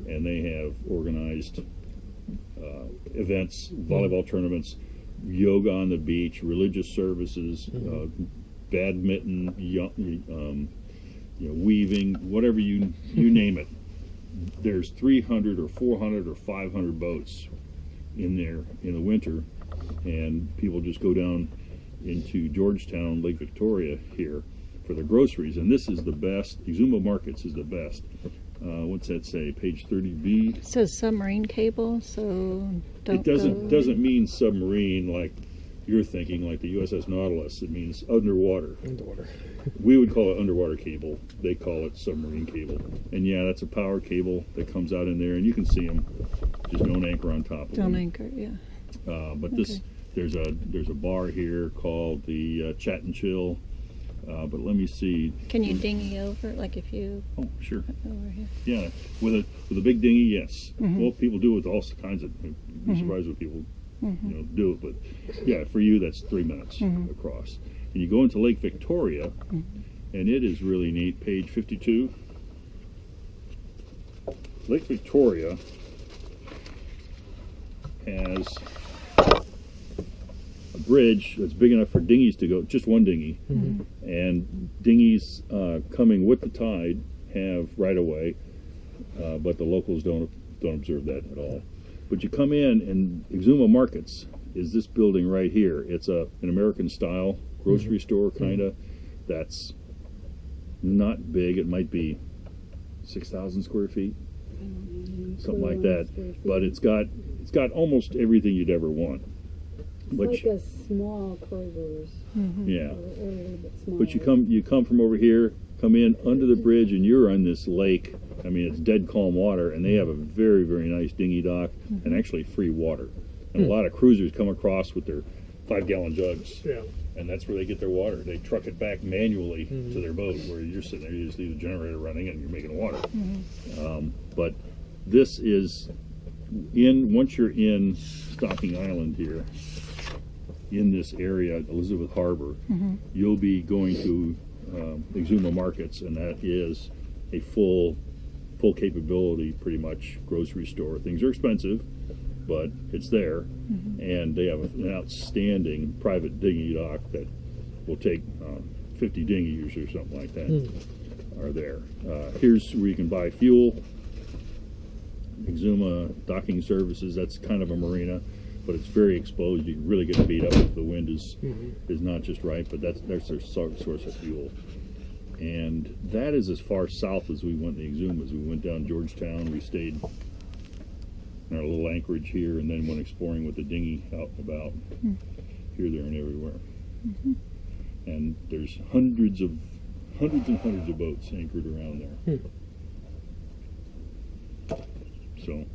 and they have organized events, volleyball tournaments, yoga on the beach, religious services, badminton, weaving, whatever you name it. There's 300 or 400 or 500 boats in there in the winter, and people just go down into Georgetown, Lake Victoria here for their groceries. And this is the best. Exuma Markets is the best. What's that say? Page 30B. It says submarine cable, so don't. It doesn't mean submarine like you're thinking, like the USS Nautilus. It means underwater. Underwater. We would call it underwater cable. They call it submarine cable. And yeah, that's a power cable that comes out in there, and you can see them. Just don't anchor on top of them. Don't anchor, yeah. But this, there's a bar here called the Chat and Chill. But let me see. Can you dinghy over, like if you? Oh, sure. Over here. Yeah, with a big dinghy, yes. Well, people do it with all kinds of. You'd be surprised what people do it, but yeah, for you that's 3 minutes across. And you go into Lake Victoria, and it is really neat. Page 52. Lake Victoria has a bridge that's big enough for dinghies to go, just one dinghy, and dinghies coming with the tide have right of way, but the locals don't observe that at all. But you come in, and Exuma Markets is this building right here. It's an American style grocery store, kind of. That's not big. It might be 6,000 square feet, something like that. But it's got almost everything you'd ever want. It's like a small Kroger's. Yeah. Or a little bit smaller. But you come from over here, come in under the bridge, and you're on this lake. I mean, it's dead calm water, and they have a very, very nice dinghy dock and actually free water. And a lot of cruisers come across with their 5-gallon jugs. Yeah. And that's where they get their water. They truck it back manually to their boat, where you're sitting there, you just leave the generator running and you're making water. But this is once you're in Stocking Island here, in this area, Elizabeth Harbor, you'll be going to Exuma Markets, and that is a full capability, pretty much, grocery store. Things are expensive, but it's there, and they have an outstanding private dinghy dock that will take 50 dinghies or something like that are there. Here's where you can buy fuel. Exuma Docking Services, that's kind of a marina, but it's very exposed. You can really get beat up if the wind is not just right, but that's their source of fuel. And that is as far south as we went in the Exumas. We went down Georgetown, we stayed in our little anchorage here, and then went exploring with the dinghy out and about here, there, and everywhere. And there's hundreds and hundreds of boats anchored around there. So,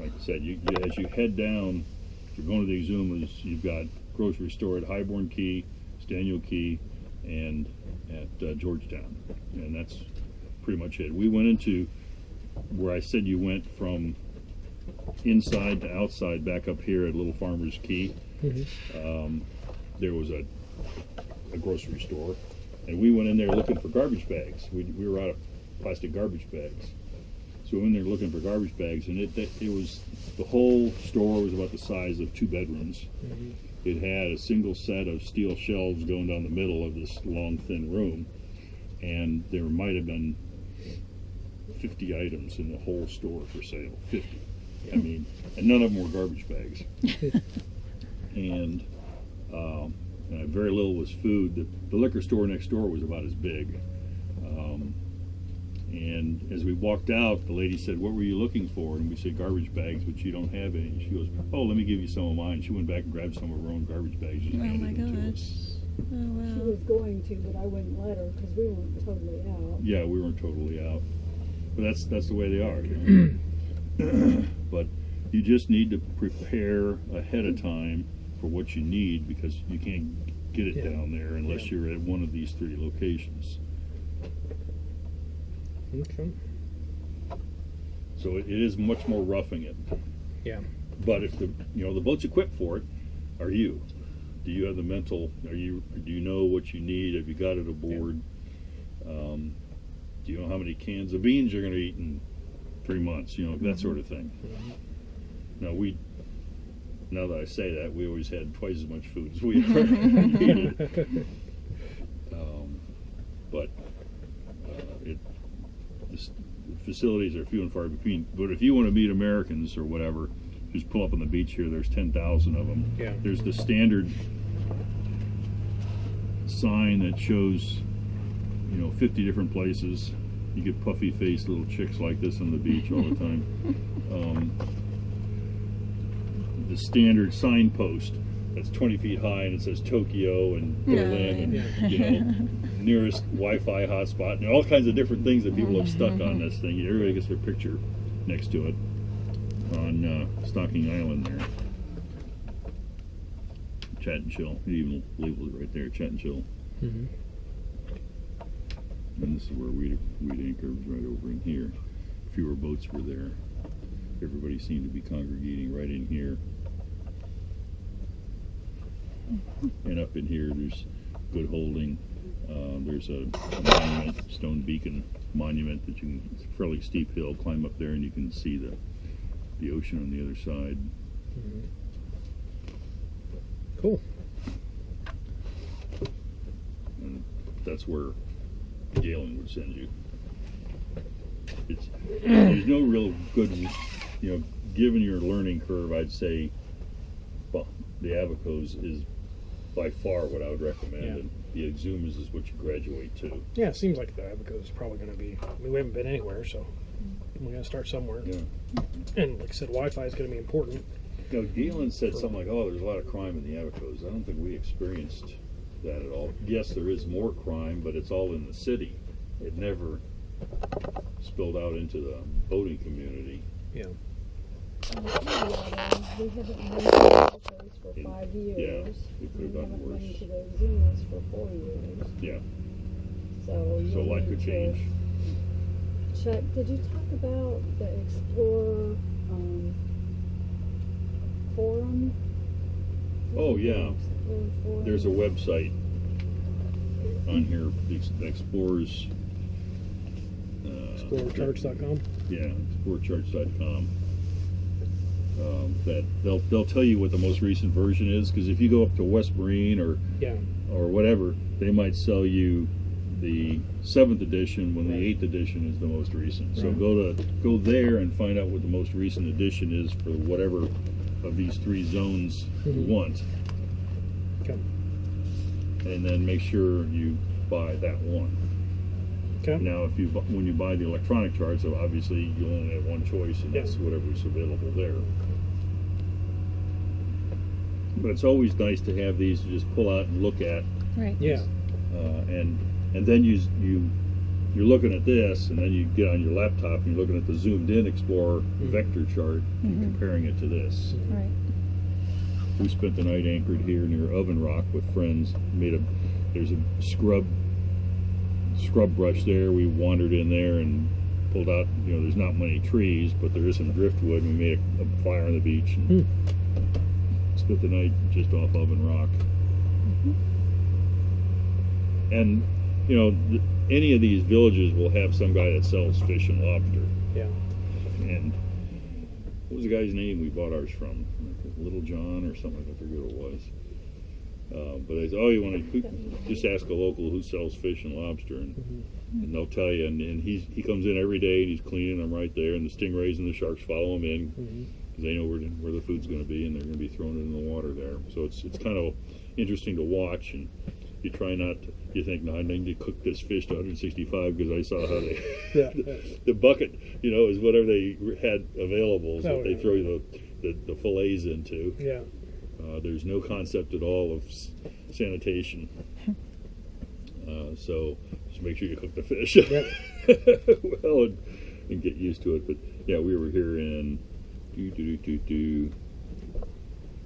like I said, as you head down, if you're going to the Exumas, you've got grocery store at Highborn Key, Staniel Key, and at Georgetown, and that's pretty much it. We went into where I said you went from inside to outside back up here at Little Farmer's Key. There was a grocery store, and we went in there looking for garbage bags. We were out of plastic garbage bags, so we went in there looking for garbage bags, and it was, the whole store was about the size of 2 bedrooms. It had a single set of steel shelves going down the middle of this long, thin room, and there might have been 50 items in the whole store for sale. 50. I mean, and none of them were garbage bags. And very little was food. The liquor store next door was about as big. And as we walked out, the lady said, "What were you looking for?" And we said, "Garbage bags, but you don't have any." And she goes, "Oh, let me give you some of mine." She went back and grabbed some of her own garbage bags and handed them to us. Oh, wow. She was going to, but I wouldn't let her because we weren't totally out. Yeah, we weren't totally out. But that's the way they are. You know? But you just need to prepare ahead of time for what you need, because you can't get it down there unless you're at one of these 3 locations. Okay. So it is much more roughing it. Yeah. But if the boat's equipped for it, are you? Do you have the mental? Do you know what you need? Have you got it aboard? Do you know how many cans of beans you're going to eat in 3 months, you know, that sort of thing. Now that I say that, we always had twice as much food as we ever needed. But the facilities are few and far between. But if you want to meet Americans or whatever, just pull up on the beach here. There's 10,000 of them. Yeah. There's the standard sign that shows, 50 different places. You get puffy-faced little chicks like this on the beach all the time. The standard signpost that's 20 feet high and it says Tokyo and Berlin and nearest Wi-Fi hotspot and all kinds of different things that people have stuck on this thing. Everybody gets their picture next to it on Stocking Island there. Chat and chill. You even labeled it right there, chat and chill. Mm-hmm. And this is where we'd anchor was right over in here. Fewer boats were there. Everybody seemed to be congregating right in here. And up in here, there's good holding. There's a monument, stone beacon monument that you can, it's a fairly steep hill, climb up there and you can see the ocean on the other side. Mm-hmm. Cool. And that's where Galen would send you. There's no real good, given your learning curve, I'd say the Abacos is by far what I would recommend, and the Exumas is what you graduate to. Yeah, it seems like the Abaco is probably going to be. I mean, we haven't been anywhere, so we got to start somewhere. Yeah. And like I said, Wi-Fi is going to be important. Galen said something like, "Oh, there's a lot of crime in the Abacos." I don't think we experienced that at all. Yes, there is more crime, but it's all in the city. It never spilled out into the boating community. Yeah. We haven't been to the Abacos for 5 years. Yeah, we could have We done haven't worse. been to the Exumas for 4 years. Yeah. So So a lot could change. Chuck, did you talk about the Explorer forum? Oh yeah. Explorer forum? There's a website on here, the Explorers. ExplorerCharts.com. Yeah, ExplorerCharts.com. That they'll tell you what the most recent version is, because if you go up to West Marine or whatever, they might sell you the 7th edition when the 8th edition is the most recent. So go there and find out what the most recent edition is for whatever of these 3 zones you want. Okay. And then make sure you buy that one. Okay. Now, when you buy the electronic charts, so obviously you only have one choice, and that's whatever's available there. But it's always nice to have these to just pull out and look at. Right. Yeah. And then you're looking at this, and then you get on your laptop and you're looking at the zoomed in Explorer vector chart and comparing it to this. Right. We spent the night anchored here near Oven Rock with friends. There's a scrub brush there. We wandered in there and pulled out. There's not many trees, but there is some driftwood. We made a fire on the beach and spent the night just off Oven Rock. And any of these villages will have some guy that sells fish and lobster. Yeah. And what was the guy's name we bought ours from? Little John or something. I forget what it was. But they said, you want to just ask a local who sells fish and lobster, and they'll tell you. And he comes in every day and he's cleaning them right there, and the stingrays and the sharks follow him in because they know where the food's going to be, and they're going to be throwing it in the water there. So it's kind of interesting to watch, and you try not to. You think, no, I need to cook this fish to 165 because I saw how they the bucket, is whatever they had available, so they throw the fillets into. Yeah. There's no concept at all of sanitation. So just make sure you cook the fish well and get used to it. But yeah, we were here in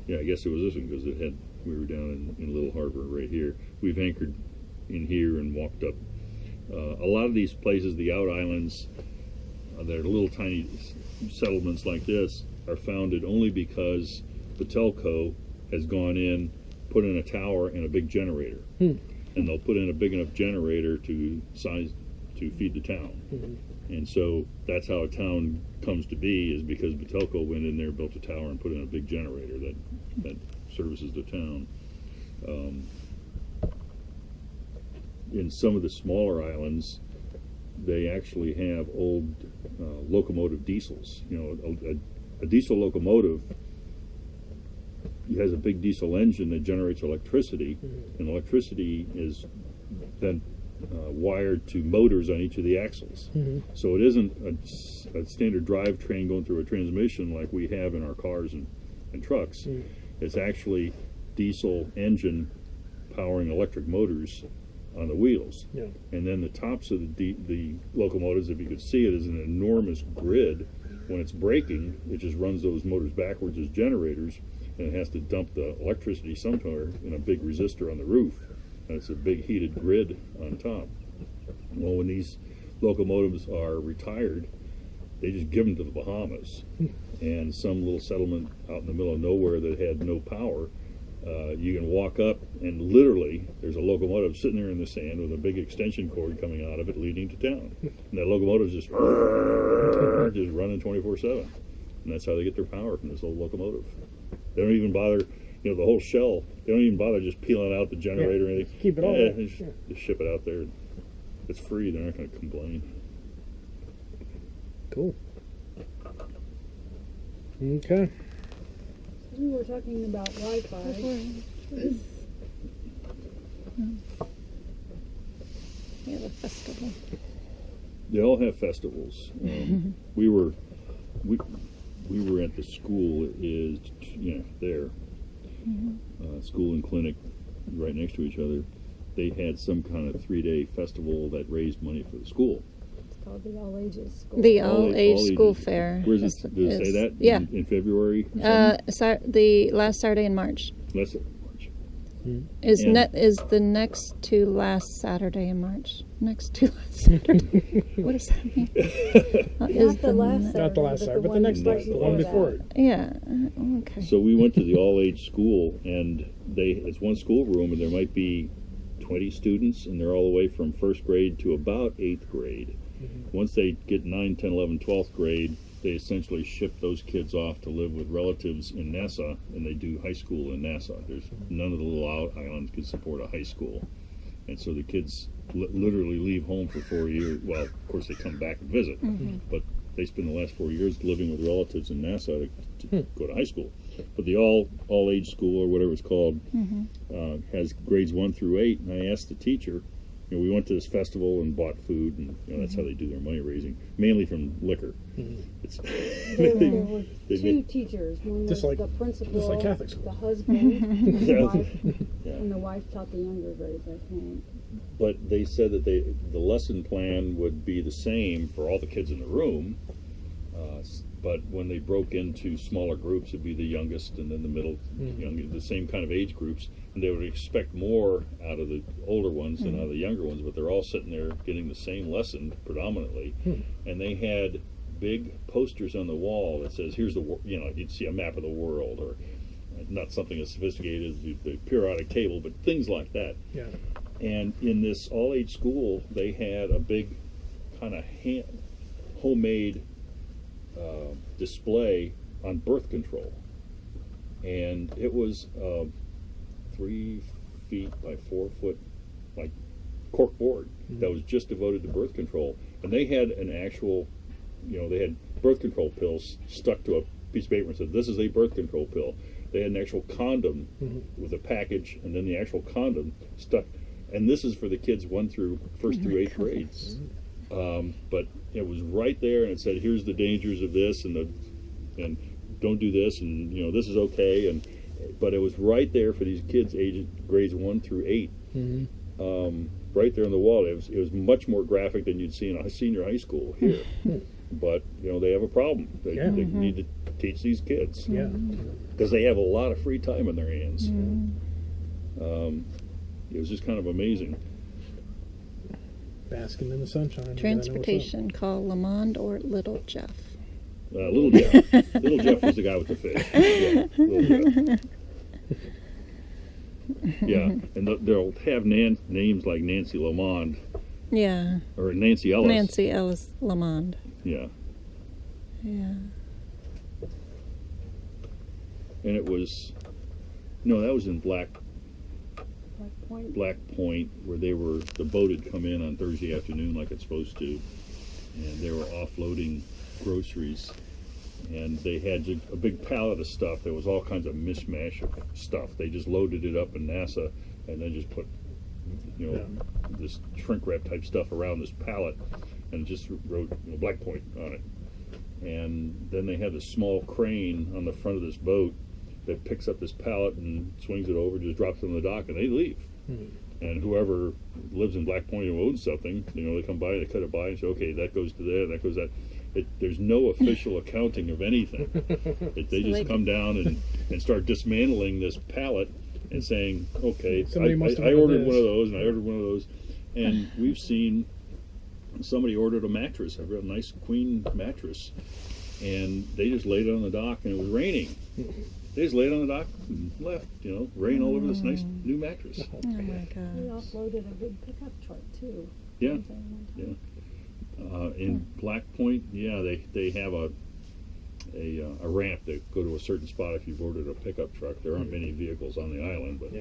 yeah, I guess it was this one because we were down in Little Harbor right here. We've anchored in here and walked up. A lot of these places, the out islands, that are little tiny settlements like this, are founded only because the telco has gone in, put in a tower and a big generator, and they'll put in a big enough generator to to feed the town. Mm-hmm. And so that's how a town comes to be, is because Batelco went in there, built a tower, and put in a big generator that services the town. In some of the smaller islands, they actually have old locomotive diesels. You know, a diesel locomotive has a big diesel engine that generates electricity, and electricity is then wired to motors on each of the axles. So it isn't a standard drivetrain going through a transmission like we have in our cars and trucks. It's actually diesel engine powering electric motors on the wheels. Yeah. And then the tops of the locomotives, if you could see it, is an enormous grid. When it's braking, it just runs those motors backwards as generators, and it has to dump the electricity somewhere in a big resistor on the roof. And it's a big heated grid on top. Well, when these locomotives are retired, they just give them to the Bahamas. And some little settlement out in the middle of nowhere that had no power, you can walk up and literally there's a locomotive sitting there in the sand with a big extension cord coming out of it leading to town. And that locomotive's just running 24/7. And that's how they get their power, from this old locomotive. They don't even bother, you know, the whole shell, they don't even bother just peeling out the generator or anything. Keep it all there. Just ship it out there. It's free, they're not going to complain. Cool. Okay. We were talking about Wi-Fi. Yeah, the festival. They all have festivals. We were at the school, is there, school and clinic right next to each other. They had some kind of 3-day festival that raised money for the school. It's called the All Ages School. The All all-age ages. school fair. Where's is- it? Does it say is- that? Yeah. In February? The last Saturday in March Less March. is And- is the next to last Saturday in March. Next to last Saturday. What does that mean? Not the last Saturday, Not the last but Saturday, but the one next right day, the one before it. Yeah. Okay. So we went to the all-age school, and it's one schoolroom, and there might be 20 students, and they're all the way from first grade to about 8th grade. Once they get 9, 10, 11, 12th grade, they essentially ship those kids off to live with relatives in Nassau, and they do high school in Nassau. There's none of the little islands can support a high school. And so the kids literally leave home for 4 years. Well, of course, they come back and visit, but they spend the last 4 years living with relatives in Nassau to go to high school. But the all-age school, or whatever it's called, has grades 1 through 8. And I asked the teacher, we went to this festival and bought food, and that's how they do their money raising, mainly from liquor. It's, There were they two make- teachers. One was Just like- the principal, just like Catholic school. the husband, and the wife, Yeah. and the wife taught the younger grades, I think. But they said that the lesson plan would be the same for all the kids in the room, but when they broke into smaller groups, it'd be the youngest and then the middle, the same kind of age groups, and they would expect more out of the older ones than out of the younger ones, but they're all sitting there getting the same lesson predominantly, and they had big posters on the wall that says, here's you'd see a map of the world, or not something as sophisticated as the periodic table, but things like that. Yeah. And in this all-age school, they had a big kind of homemade display on birth control. And it was 3 feet by 4 foot, like, cork board that was just devoted to birth control. And they had an actual, they had birth control pills stuck to a piece of paper and said, this is a birth control pill. They had an actual condom with a package, and then the actual condom stuck. And this is for the kids 1 through 1st through 8th grades. But it was right there, and it said, here's the dangers of this, and don't do this, and this is okay. But it was right there for these kids ages grades 1 through 8. Right there on the wall. It was much more graphic than you'd see in a senior high school here. But they have a problem. They need to teach these kids. Yeah. Because they have a lot of free time on their hands. It was just kind of amazing. Basking in the sunshine. Transportation, call Lamond or Little Jeff. Little Jeff. Little Jeff was the guy with the fish. Yeah, Little Jeff. Yeah, and they'll have names like Nancy Lamond, Yeah. or Nancy Ellis. Nancy Ellis Lamond. Yeah. Yeah. And it was, no, that was in Black Point. Point, where the boat had come in on Thursday afternoon like it's supposed to, and they were offloading groceries, and they had a big pallet of stuff. There was all kinds of mishmash of stuff. They just loaded it up in NASA and then just put, this shrink wrap type stuff around this pallet and just wrote Black Point on it. And then they had a small crane on the front of this boat that picks up this pallet and swings it over, just drops it on the dock, and they leave. And whoever lives in Black Point who owns something, they come by, they cut it by, and say, okay, that goes to there, that goes to that. There's no official accounting of anything. They just come down and start dismantling this pallet and saying, okay, I ordered one of those, and I ordered one of those. And we've seen somebody ordered a mattress, a real nice queen mattress, and they just laid it on the dock, and it was raining. They just laid it on the dock and left, rain all over this nice new mattress. Oh my We gosh. offloaded a big pickup truck too. Yeah, yeah. In Black Point, yeah, they have a ramp that go to a certain spot if you've ordered a pickup truck. There aren't many vehicles on the island, but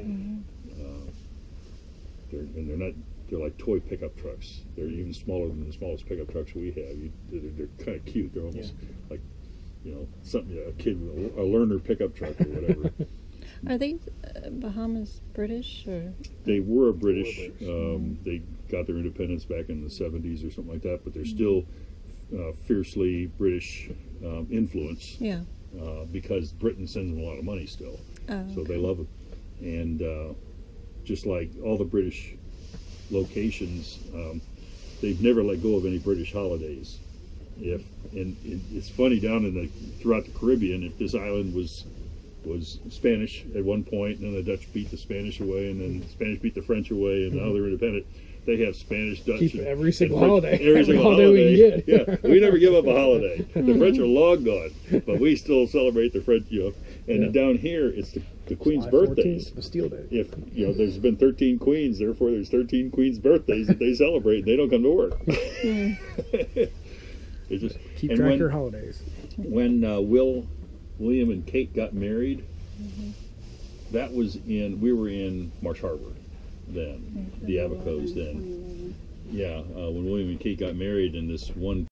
they're like toy pickup trucks. They're even smaller than the smallest pickup trucks we have. They're kind of cute. They're almost like something a kid, a learner pickup truck or whatever. Are they Bahamas British or? They were British. They got their independence back in the 70s or something like that, but they're still fiercely British influence. Yeah. Because Britain sends them a lot of money still. Oh, So they love it. And just like all the British locations, they've never let go of any British holidays. And it's funny throughout the Caribbean, if this island was Spanish at one point, and then the Dutch beat the Spanish away, and then the Spanish beat the French away, and now they're independent. They have Spanish, Dutch, Keep and every single French, holiday. Every single holiday we can get. Yeah, we never give up a holiday. The French are long gone, but we still celebrate the French. And down here, it's the Queen's July 14th, birthdays. Bastille Day. If there's been 13 queens, therefore there's 13 queens' birthdays that they celebrate. And they don't come to work. They just Keep track of your holidays. When William and Kate got married, that was we were in Marsh Harbor then, the Abacos then. Yeah, when William and Kate got married, and this one